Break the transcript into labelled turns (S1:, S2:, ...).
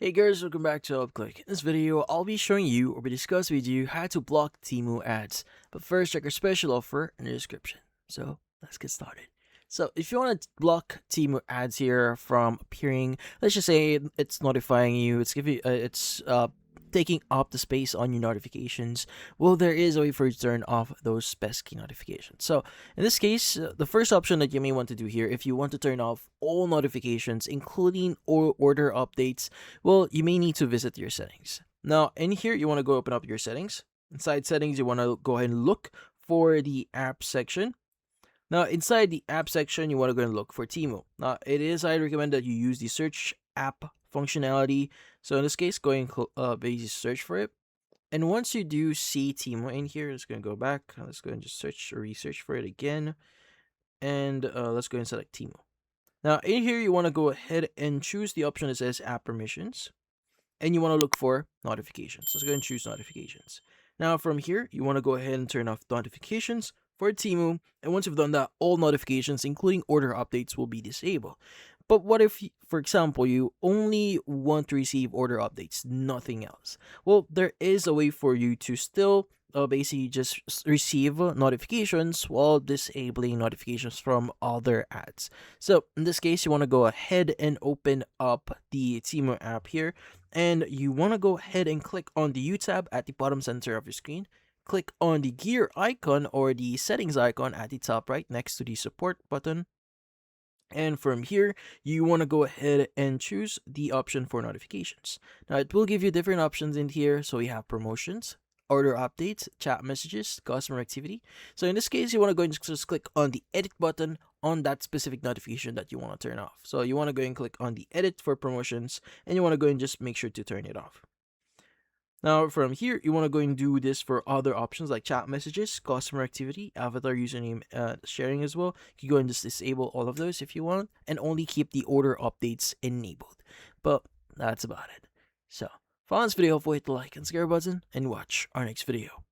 S1: Hey guys, welcome back to UpClick. In this video, I'll be showing you or be discussing with you how to block TEMU ads. But first, check our special offer in the description. So let's get started. So if you want to block TEMU ads here from appearing, let's just say it's notifying you, it's taking up the space on your notifications. Well, there is a way for you to turn off those pesky notifications. So in this case, the first option that you may want to do here, if you want to turn off all notifications, including order updates, well, you may need to visit your settings. Now, in here, you want to go open up your settings. Inside settings, you want to go ahead and look for the app section. Now, inside the app section, you want to go and look for TEMU. Now, I recommend that you use the search app functionality. So in this case, go and basically search for it. And once you do see TEMU in here, let's go and go back. Let's go and just search or research for it again. And let's go and select TEMU. Now, in here, you want to go ahead and choose the option that says app permissions. And you want to look for notifications. Let's go and choose notifications. Now, from here, you want to go ahead and turn off notifications for TEMU. And once you've done that, all notifications, including order updates, will be disabled. But what if, for example, you only want to receive order updates, nothing else? Well, there is a way for you to still basically just receive notifications while disabling notifications from other ads. So in this case, you want to go ahead and open up the TEMU app here, and you want to go ahead and click on the U tab at the bottom center of your screen. Click on the gear icon or the settings icon at the top right next to the support button. And from here, you want to go ahead and choose the option for notifications. Now, it will give you different options in here. So we have promotions, order updates, chat messages, customer activity. So in this case, you want to go and just click on the edit button on that specific notification that you want to turn off. So you want to go and click on the edit for promotions, and you want to go and just make sure to turn it off. Now, from here, you want to go and do this for other options like chat messages, customer activity, avatar username sharing as well. You can go and just disable all of those if you want, and only keep the order updates enabled. But that's about it. So, if you found this video helpful, hit the like and subscribe button, and watch our next video.